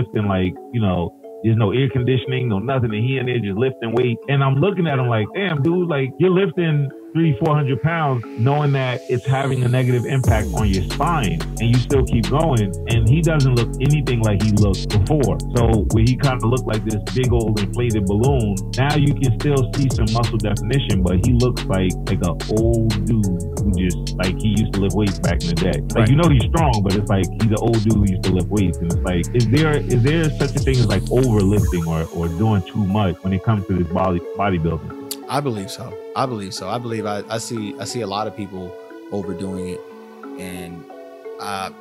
lifting like, you know, there's no air conditioning, no nothing, and he in there just lifting weight. And I'm looking at him like, damn, dude, like you're lifting 300-400 pounds knowing that it's having a negative impact on your spine, and you still keep going. And he doesn't look anything like he looked before. So where he kind of looked like this big old inflated balloon, now you can still see some muscle definition, but he looks like an old dude who just, like, he used to lift weights back in the day. Like, you know he's strong, but it's like he's an old dude who used to lift weights. And it's like, is there such a thing as like overlifting or doing too much when it comes to this bodybuilding? I believe so. I believe so. I believe I see a lot of people overdoing it, and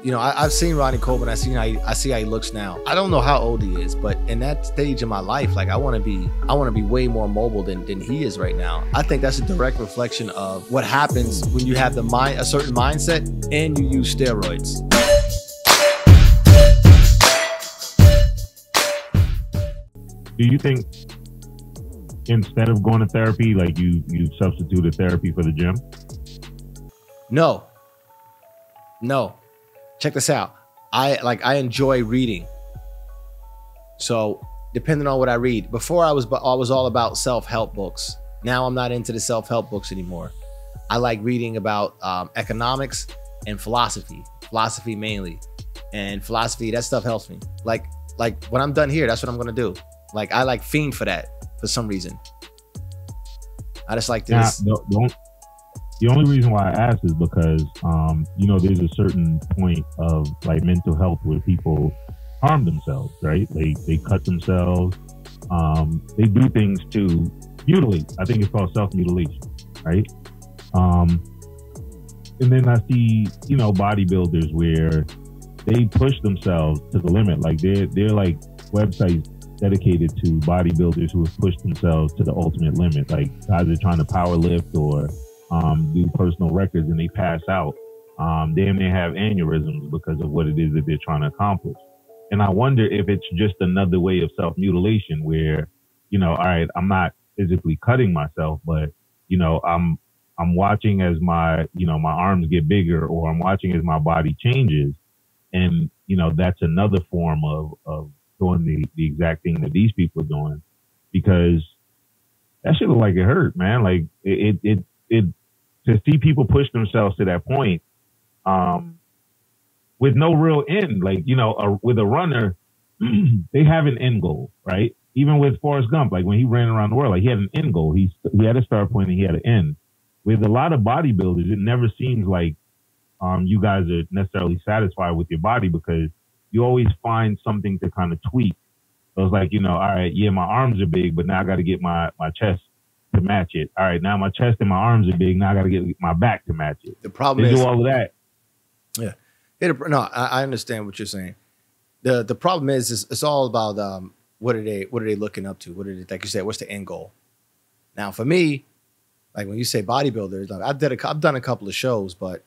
you know, I've seen Ronnie Coleman. I see how he looks now. I don't know how old he is, but in that stage of my life, like I want to be way more mobile than he is right now. I think that's a direct reflection of what happens when you have a certain mindset and you use steroids. Do you think instead of going to therapy, like you substituted therapy for the gym? No. Check this out. I enjoy reading. So depending on what I read, before I was all about self-help books. Now I'm not into the self-help books anymore. I like reading about economics and philosophy mainly. And philosophy, that stuff helps me. Like when I'm done here, that's what I'm gonna do. Like I like fiend for that for some reason. I just like this. The only reason why I ask is because, you know, there's a certain point of like mental health where people harm themselves, right? They cut themselves. They do things to mutilate. I think it's called self-mutilation, right? And then I see, you know, bodybuilders where they push themselves to the limit. Like they're like websites dedicated to bodybuilders who have pushed themselves to the ultimate limit. Like guys are trying to power lift or do personal records and they pass out. They may have aneurysms because of what it is that they're trying to accomplish. And I wonder if it's just another way of self-mutilation where, you know, all right, I'm not physically cutting myself, but, you know, I'm watching as my arms get bigger, or I'm watching as my body changes. And, you know, that's another form of doing the exact thing that these people are doing, because that shit look like it hurt, man. Like it to see people push themselves to that point, with no real end. Like, you know, with a runner, they have an end goal, right? Even with Forrest Gump, like when he ran around the world, like he had an end goal. He had a start point and he had an end. With a lot of bodybuilders, it never seems like you guys are necessarily satisfied with your body, because you always find something to kind of tweak. So it's like, you know, all right, yeah, my arms are big, but now I got to get my chest to match it. All right, now my chest and my arms are big. Now I got to get my back to match it. The problem they is do all of that. Yeah. No, I understand what you're saying. The problem is it's all about what are they looking up to? What are they, like you said, what's the end goal? Now for me, like when you say bodybuilders, like I've done a couple of shows, but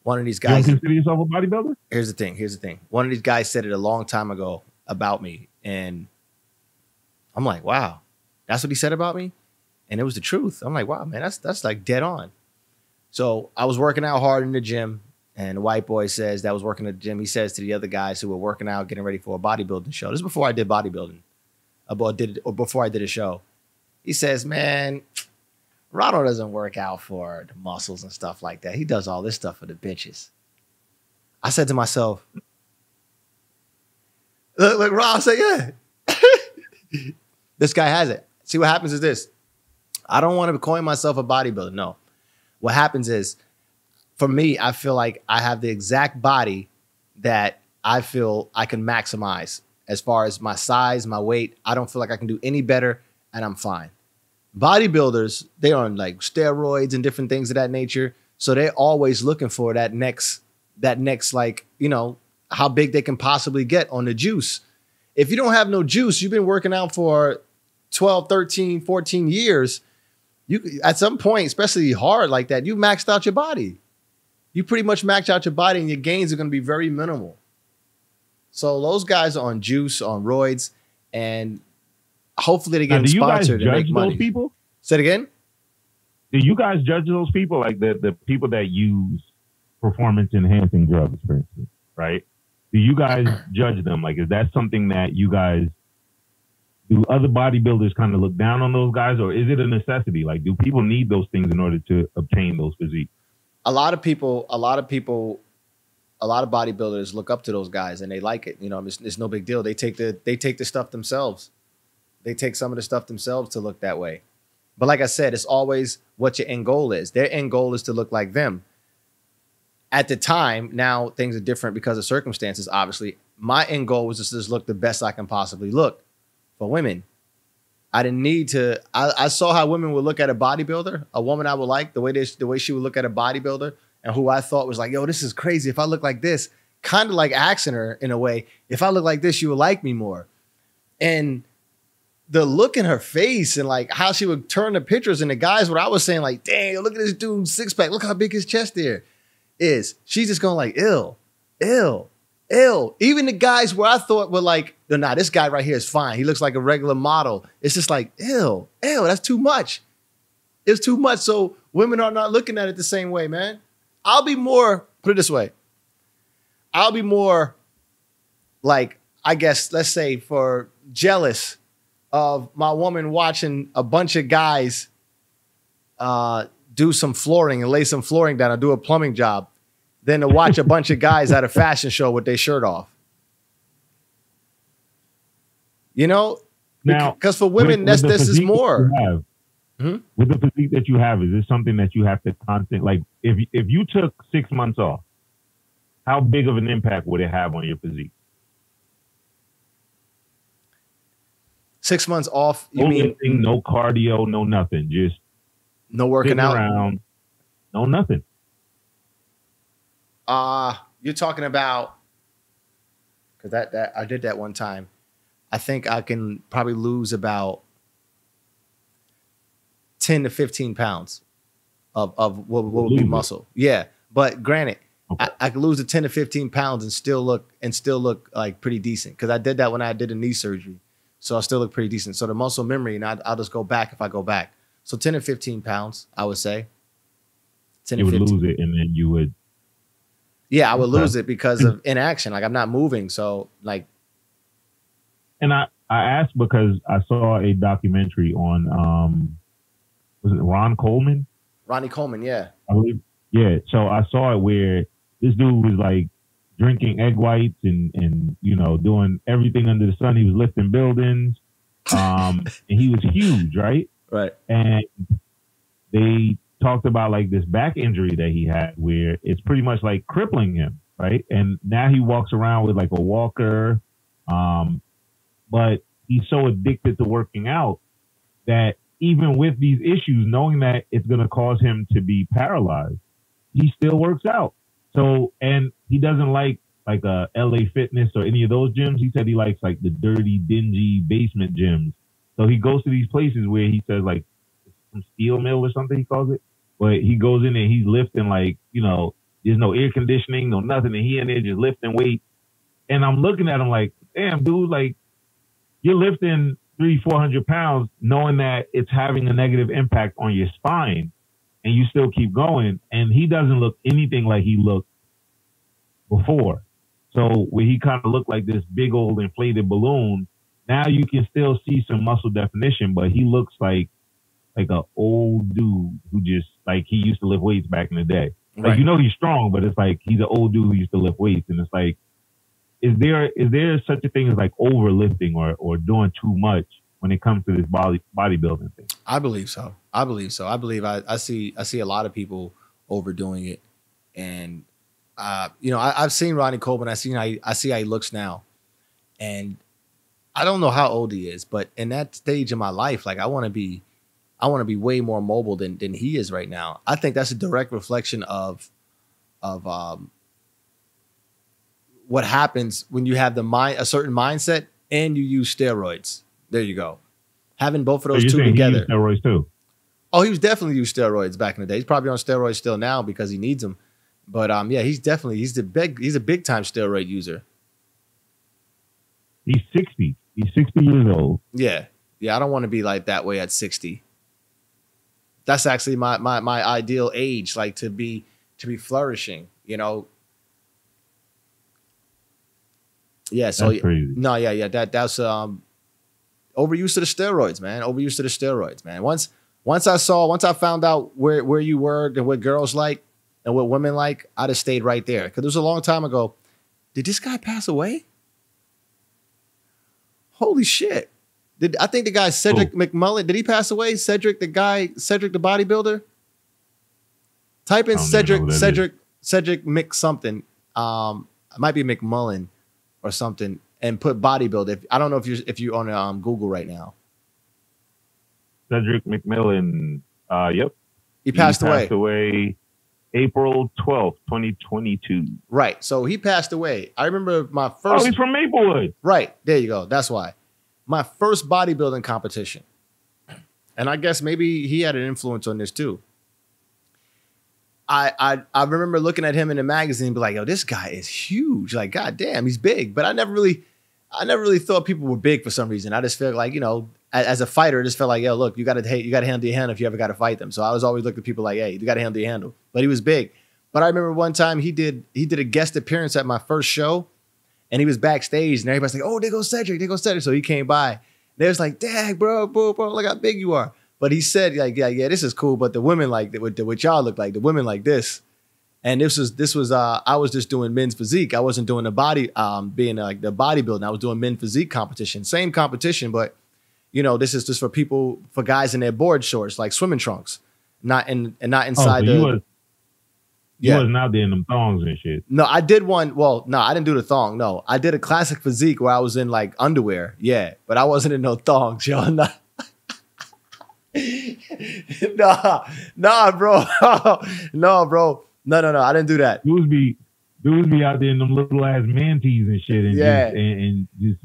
one of these guys. You don't consider yourself a bodybuilder? Here's the thing. One of these guys said it a long time ago about me, and I'm like, wow, that's what he said about me, and it was the truth. I'm like, wow, man, that's like dead on. So I was working out hard in the gym, and the white boy says that was working at the gym. He says to the other guys who were working out, getting ready for a bodybuilding show. This is before I did bodybuilding, or before I did a show. He says, man, Ronald doesn't work out for the muscles and stuff like that. He does all this stuff for the bitches. I said to myself, look, Ron, I said, yeah. This guy has it. See, what happens is this. I don't want to coin myself a bodybuilder. No. What happens is, for me, I feel like I have the exact body that I feel I can maximize as far as my size, my weight. I don't feel like I can do any better, and I'm fine. Bodybuilders, they're on like steroids and different things of that nature. So they're always looking for that next, like, you know, how big they can possibly get on the juice. If you don't have no juice, you've been working out for 12, 13, 14 years. You, at some point, especially hard like that, you maxed out your body. You pretty much maxed out your body, and your gains are going to be very minimal. So those guys are on juice, on roids, and hopefully they get sponsored and make money. Those people? Say it again? Do you guys judge those people? Like the people that use performance enhancing drugs, for instance, right? do you guys judge them? Like, is that something that you guys, do other bodybuilders kind of look down on those guys, or is it a necessity? Like, do people need those things in order to obtain those physiques? A lot of bodybuilders look up to those guys and they like it. You know, it's no big deal. They take the stuff themselves. They take some of the stuff themselves to look that way. But like I said, it's always what your end goal is. Their end goal is to look like them. At the time, now things are different because of circumstances, obviously. My end goal was just look the best I can possibly look for women. I didn't need to. I saw how women would look at a bodybuilder, a woman I would like, the way she would look at a bodybuilder, and who I thought was like, yo, this is crazy. If I look like this, kind of like asking her in a way, if I look like this, you would like me more. And the look in her face and like how she would turn the pictures and the guys, what I was saying, like, dang, look at this dude's six pack. Look how big his chest there is. She's just going like, ill. Even the guys where I thought were like, no, nah, this guy right here is fine. He looks like a regular model. It's just like, ew, that's too much. It's too much. So women are not looking at it the same way, man. I'll be more, put it this way. I'll be more like, I guess, let's say for jealous of my woman watching a bunch of guys do some flooring and lay some flooring down or do a plumbing job than to watch a bunch of guys at a fashion show with their shirt off. You know, now, because for women, this is more. With the physique that you have, is this something that you have to like, if you took 6 months off, how big of an impact would it have on your physique? 6 months off, you no mean lifting, no cardio, no nothing, just no working out, around, no nothing. You're talking about, because that I did that one time. I think I can probably lose about 10 to 15 pounds of what would be muscle. Yeah, but granted, okay. I could lose the 10 to 15 pounds and still look like pretty decent, because I did that when I did a knee surgery. So I still look pretty decent. So the muscle memory, and I'll just go back if I go back. So 10 to 15 pounds, I would say. 10 you to 15. Would lose it, and then you would. Yeah, I would lose it because of inaction. Like, I'm not moving. So like. And I asked because I saw a documentary on, was it Ron Coleman? Ronnie Coleman, yeah. I believe. Yeah. So I saw it where this dude was like drinking egg whites and you know, doing everything under the sun. He was lifting buildings. And he was huge, right? Right. And they talked about like this back injury that he had where it's pretty much like crippling him, right? And now he walks around with like a walker. But he's so addicted to working out that even with these issues, knowing that it's going to cause him to be paralyzed, he still works out. So, and he doesn't like a LA Fitness or any of those gyms. He said he likes like the dirty, dingy basement gyms. So he goes to these places where he says like some steel mill or something he calls it. But he goes in there, he's lifting like, you know, there's no air conditioning, no nothing. And he in there just lifting weights. And I'm looking at him like, damn, dude, like you're lifting 300-400 pounds knowing that it's having a negative impact on your spine, and you still keep going. And he doesn't look anything like he looked before. So where he kind of looked like this big old inflated balloon, now you can still see some muscle definition, but he looks like an old dude who just like he used to lift weights back in the day. Like, right. You know, he's strong, but it's like he's an old dude who used to lift weights. And it's like, is there such a thing as like overlifting or doing too much when it comes to this bodybuilding thing? I believe so. I believe I see a lot of people overdoing it. And, you know, I've seen Ronnie Coleman. I see how he looks now. And I don't know how old he is, but in that stage of my life, like I want to be way more mobile than he is right now. I think that's a direct reflection of what happens when you have a certain mindset and you use steroids. There you go. Having both of those two together. He used steroids too. Oh, he was definitely used steroids back in the day. He's probably on steroids still now because he needs them. But yeah, he's a big time steroid user. He's 60. He's 60 years old. Yeah. Yeah, I don't want to be like that way at 60. That's actually my ideal age, like to be flourishing, you know. Yeah. So That's crazy. no, yeah. That's overuse of the steroids, man. Overuse of the steroids, man. Once I found out where you were and what girls like and what women like, I'd have stayed right there. Because it was a long time ago. Did this guy pass away? Holy shit. I think the guy Cedric McMullen, did he pass away? Cedric the bodybuilder? Type in Cedric Mc something. It might be McMullen or something, and put bodybuilder. I don't know if you're on Google right now. Cedric McMillan. Yep. He passed away. April 12th, 2022. Right. So he passed away. I remember my first. Oh, he's from Maplewood. Right. There you go. That's why. My first bodybuilding competition. And I guess maybe he had an influence on this too. I remember looking at him in the magazine and be like, yo, this guy is huge. Like, God damn, he's big. But I never really thought people were big for some reason. I just felt like, you know, as a fighter, I just felt like, yo, look, you got to handle your hand if you ever got to fight them. So I was always looking at people like, hey, you got to handle your handle. But he was big. But I remember one time he did a guest appearance at my first show, and he was backstage, and everybody's like, oh, there goes Cedric. So he came by. They was like, dang, bro, look how big you are. But he said, like, yeah, this is cool. But the women like what y'all look like. The women like this. And this was I was just doing men's physique. I wasn't doing the body, being like the bodybuilding. I was doing men's physique competition. Same competition, but you know, this is just for guys in their board shorts, like swimming trunks, not inside You wasn't out there in them thongs and shit. No, I did one. Well, no, I didn't do the thong. No, I did a classic physique where I was in like underwear. Yeah, but I wasn't in no thongs, yo. Nah, bro. No, bro. No. I didn't do that. Dudes be out there in them little ass mantees and shit, and just.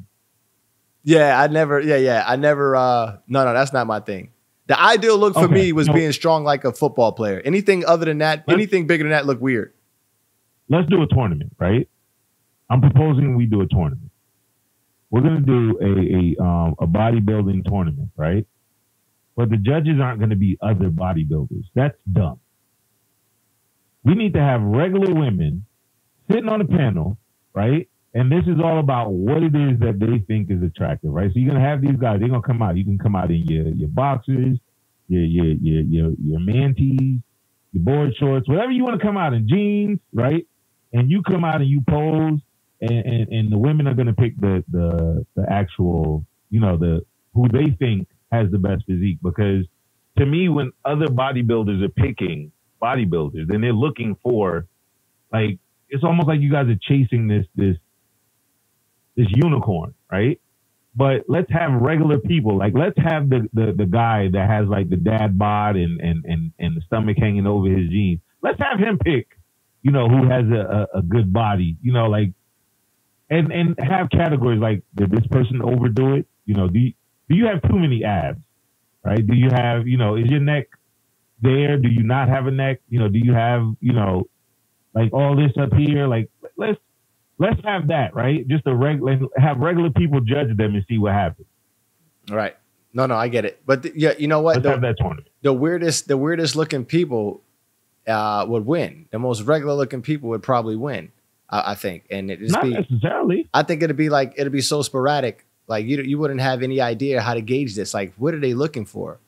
Yeah, I never. No, that's not my thing. The ideal look for me was being strong like a football player. Anything other than that, anything bigger than that looked weird. Let's do a tournament, right? I'm proposing we do a tournament. We're gonna do a bodybuilding tournament, right? But the judges aren't gonna be other bodybuilders. That's dumb. We need to have regular women sitting on a panel, right? And this is all about what it is that they think is attractive, right? So you're gonna have these guys. They're gonna come out. You can come out in your boxers, your mantees, your board shorts, whatever you want to come out in, jeans, right? And you come out and you pose, and the women are gonna pick the actual, you know, who they think has the best physique. Because to me, when other bodybuilders are picking bodybuilders, then they're looking for, like, it's almost like you guys are chasing this unicorn, right? But let's have regular people. Like, let's have the guy that has like the dad bod and the stomach hanging over his jeans. Let's have him pick, you know, who has a good body, you know, like, and have categories like, did this person overdo it? You know, do you have too many abs, right? Do you have, you know, is your neck there? Do you not have a neck? You know, do you have, you know, like all this up here? Like, let's have that, right? Just have regular people judge them and see what happens. All right. No, I get it. But yeah, you know what? Let's have that tournament. The weirdest looking people would win. The most regular looking people would probably win, I think. And it just not necessarily. I think it'd be so sporadic. Like you wouldn't have any idea how to gauge this. Like, what are they looking for?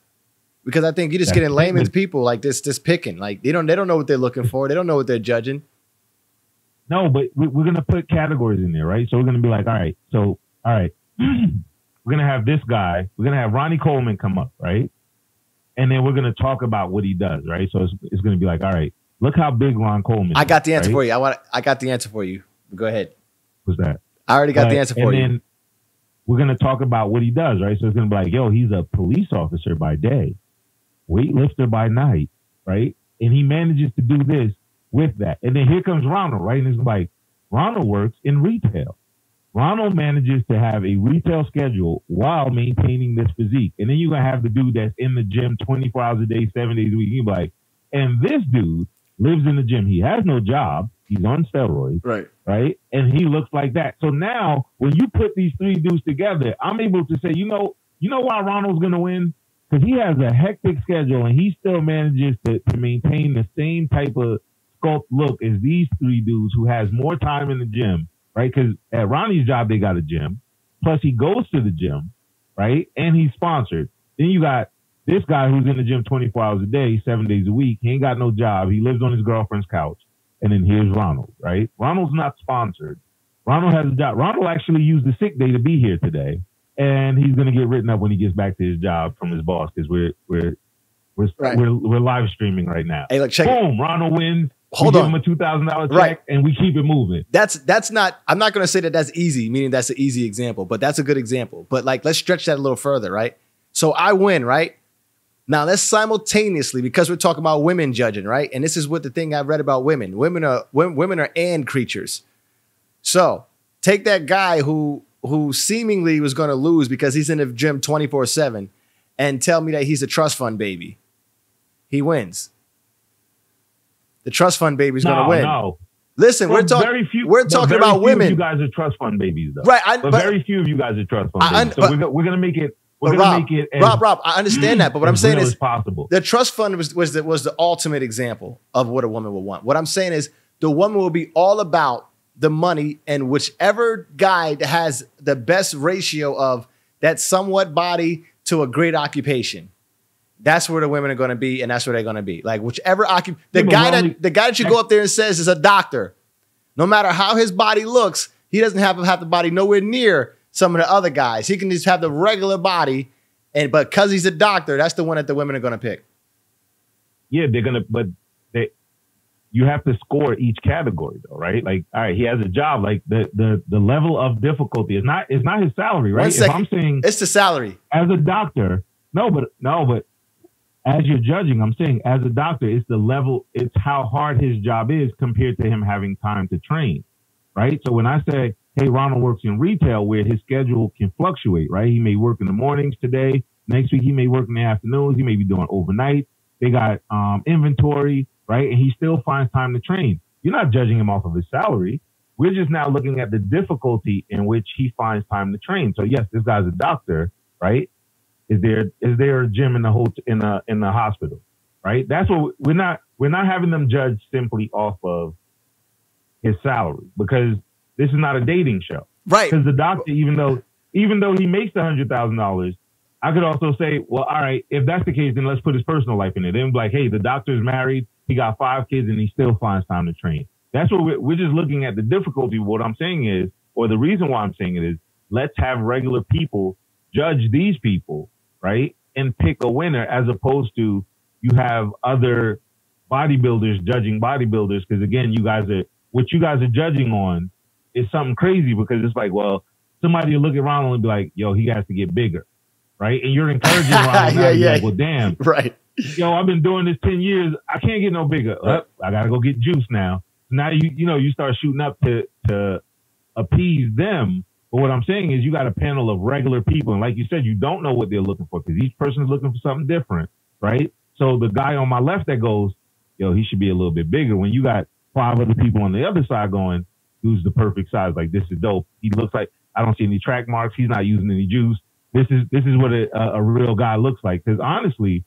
Because I think you're just getting layman's people like this picking. Like they don't know what they're looking for. They don't know what they're judging. No, but we're going to put categories in there, right? So we're going to be like, all right, we're going to have this guy. We're going to have Ronnie Coleman come up, right? And then we're going to talk about what he does, right? So it's going to be like, all right, look how big Ron Coleman is. I got the answer for you. I got the answer for you. Go ahead. What's that? I already got the answer for you. And then we're going to talk about what he does, right? So it's going to be like, yo, he's a police officer by day, weightlifter by night, right? And he manages to do this with that. And then here comes Ronald, right? And it's like, Ronald works in retail. Ronald manages to have a retail schedule while maintaining this physique. And then you're going to have the dude that's in the gym 24 hours a day, 7 days a week. You're like, and this dude lives in the gym. He has no job. He's on steroids. Right? And he looks like that. So now when you put these three dudes together, I'm able to say, you know why Ronald's going to win? Because he has a hectic schedule and he still manages to maintain the same type of sculpt look as these three dudes who has more time in the gym right? Because at Ronnie's job, they got a gym. Plus, he goes to the gym, right? And he's sponsored. Then you got this guy who's in the gym 24 hours a day, 7 days a week. He ain't got no job. He lives on his girlfriend's couch. And then here's Ronald, right? Ronald's not sponsored. Ronald has a job. Ronald actually used the sick day to be here today. And he's going to get written up when he gets back to his job from his boss because we're live streaming right now. Hey, look, check Boom, Ronald wins. Hold we on. give him a $2,000 check, right, and we keep it moving. That's not. I'm not going to say that that's easy, meaning that's an easy example, but that's a good example. But like, let's stretch that a little further, right? So I win, right? Now let's simultaneously, because we're talking about women judging, right? And this is what the thing I've read about women. Women are and creatures. So take that guy who seemingly was going to lose because he's in the gym 24/7, and tell me that he's a trust fund baby. He wins. The trust fund baby is going to win. No. Listen, we're talking about women. You guys are trust fund babies, though. Right? But very few of you guys are trust fund babies. So we're going to make it. Rob, I understand that, but what I'm saying is possible. The trust fund was the ultimate example of what a woman would want. What I'm saying is the woman will be all about the money, and whichever guy that has the best ratio of that somewhat body to a great occupation. That's where the women are going to be, and that's where they're going to be. Like whichever the guy that you go up there and says is a doctor, no matter how his body looks, he doesn't have the body nowhere near some of the other guys. He can just have the regular body, but because he's a doctor, that's the one that the women are going to pick. Yeah, you have to score each category though, right? Like, all right, he has a job. Like the level of difficulty is not his salary, right? If I'm saying it's the salary as a doctor, no, but as you're judging, I'm saying as a doctor, it's the level, it's how hard his job is compared to him having time to train, right? So when I say, hey, Ronald works in retail where his schedule can fluctuate, right? He may work in the mornings today. Next week, he may work in the afternoons. He may be doing overnight. They got inventory, right? And he still finds time to train. You're not judging him off of his salary. We're just now looking at the difficulty in which he finds time to train. So yes, this guy's a doctor, right? Is there a gym in the hospital, right? That's what we're not having them judge simply off of his salary, because this is not a dating show, right? Because the doctor, even though he makes $100,000, I could also say, well, all right, if that's the case, then let's put his personal life in it. Then be like, hey, the doctor's married, he got 5 kids, and he still finds time to train. That's what we're just looking at the difficulty. What I'm saying is, or the reason why I'm saying it is, let's have regular people judge these people, right? And pick a winner, as opposed to you have other bodybuilders judging bodybuilders. Because again, what you guys are judging on is something crazy, because it's like, well, somebody will look at Ronald and be like, yo, he has to get bigger, right? And you're encouraging Ronald to be like, well, damn, right? Yo, I've been doing this 10 years. I can't get no bigger. I got to go get juice now. So now you start shooting up to appease them. But what I'm saying is you got a panel of regular people. And like you said, you don't know what they're looking for, because each person's looking for something different, right? So the guy on my left that goes, yo, he should be a little bit bigger. When you got 5 other people on the other side going, who's the perfect size? Like, this is dope. He looks like, I don't see any track marks. He's not using any juice. This is what a real guy looks like. Because honestly,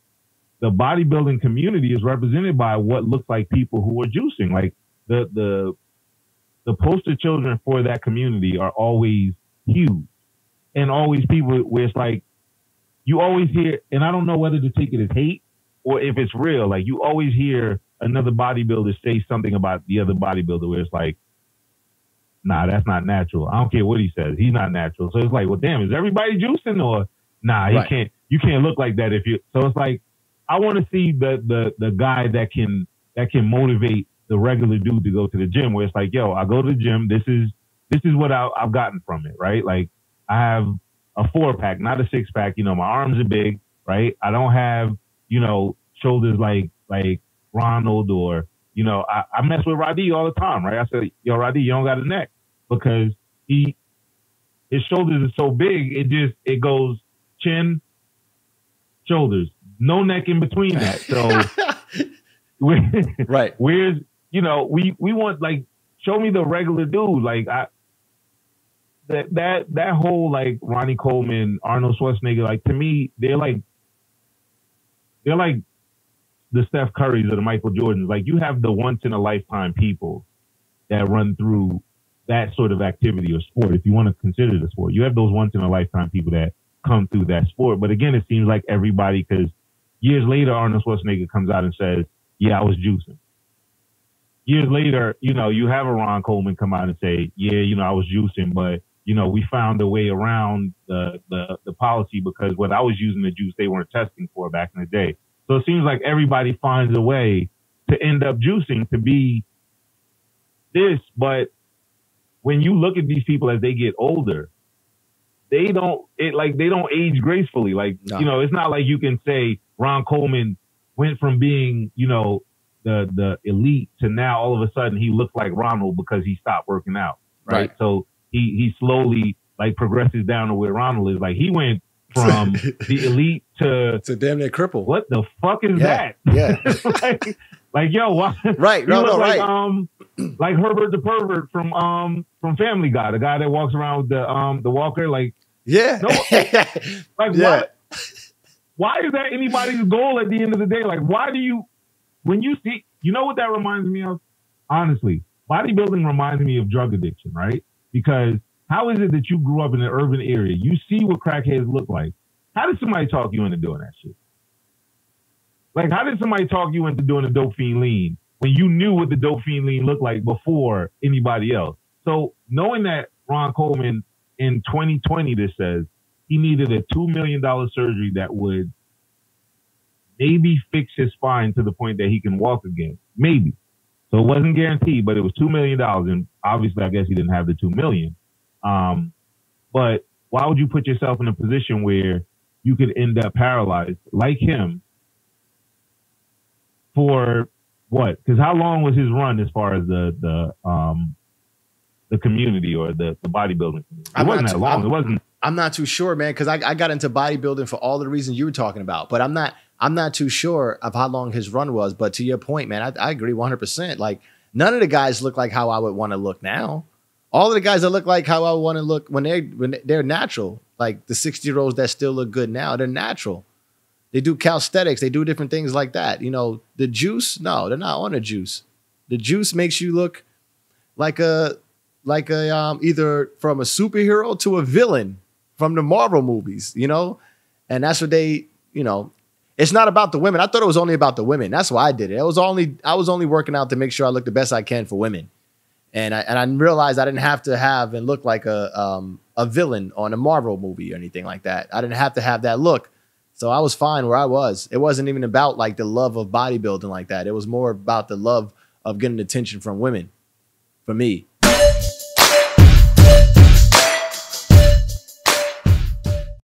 the bodybuilding community is represented by what looks like people who are juicing. Like the poster children for that community are always huge, and always people where it's like, you always hear, and I don't know whether to take it as hate or if it's real. Like, you always hear another bodybuilder say something about the other bodybuilder where it's like, nah, that's not natural. I don't care what he says. He's not natural. So it's like, well, damn, is everybody juicing? Or nah, you can't look like that if you, so it's like, I want to see the guy that can motivate the regular dude to go to the gym, where it's like, yo, I go to the gym. This is what I've gotten from it, right? Like, I have a 4-pack, not a 6-pack. You know, my arms are big, right? I don't have, shoulders like Ronald, or, I mess with Roddy all the time, right? I said, yo, Roddy, you don't got a neck, because his shoulders are so big. It goes chin, shoulders, no neck in between that. So right. Where's, we want, like, show me the regular dude. Like, that whole, like, Ronnie Coleman, Arnold Schwarzenegger, like, to me, they're like the Steph Currys or the Michael Jordans. Like, you have the once in a lifetime people that run through that sort of activity or sport, if you want to consider it a sport. You have those once in a lifetime people that come through that sport. But again, it seems like everybody, because years later, Arnold Schwarzenegger comes out and says, yeah, I was juicing. Years later, you know, you have a Ron Coleman come out and say, yeah, you know, I was juicing, but, you know, we found a way around the policy because when I was using the juice, they weren't testing for back in the day. So it seems like everybody finds a way to end up juicing to be this. But when you look at these people as they get older, they don't age gracefully. Like, no. You know, it's not like you can say Ron Coleman went from being, you know, the elite to now all of a sudden he looks like Ronald because he stopped working out. Right. So he slowly like progresses down to where Ronald is. Like he went from the elite to damn near cripple. What the fuck is that? Yeah. like yo, why? Right. No, like, right. Like Herbert the pervert from Family Guy, the guy that walks around with the walker. Like, yeah. No, like yeah. Why is that anybody's goal at the end of the day? Like, why do you, when you see, you know what that reminds me of? Honestly, bodybuilding reminds me of drug addiction, right? Because how is it that you grew up in an urban area? You see what crackheads look like. How did somebody talk you into doing that shit? Like, how did somebody talk you into doing a dope fiend lean when you knew what the dope fiend lean looked like before anybody else? So knowing that Ron Coleman in 2020, this says, he needed a $2 million surgery that would maybe fix his spine to the point that he can walk again. Maybe. So it wasn't guaranteed, but it was $2 million. And obviously, I guess he didn't have the $2 million. But why would you put yourself in a position where you could end up paralyzed like him for what? Because how long was his run as far as the community or the bodybuilding community? It wasn't that long. It wasn't. I'm not too sure, man, because I got into bodybuilding for all the reasons you were talking about, but I'm not too sure of how long his run was. But to your point, man, I agree 100%. Like none of the guys look like how I would want to look now. All of the guys that look like how I would want to look when they're natural, like the 60-year-olds that still look good now, they're natural. They do calisthenics, they do different things like that. You know, the juice, no, they're not on the juice. The juice makes you look like a either from a superhero to a villain from the Marvel movies, you know? And that's what they, you know, it's not about the women. I thought it was only about the women. That's why I did it. I was only working out to make sure I look the best I can for women. And I realized I didn't have to have and look like a villain on a Marvel movie or anything like that. I didn't have to have that look. So I was fine where I was. It wasn't even about like the love of bodybuilding like that. It was more about the love of getting attention from women for me.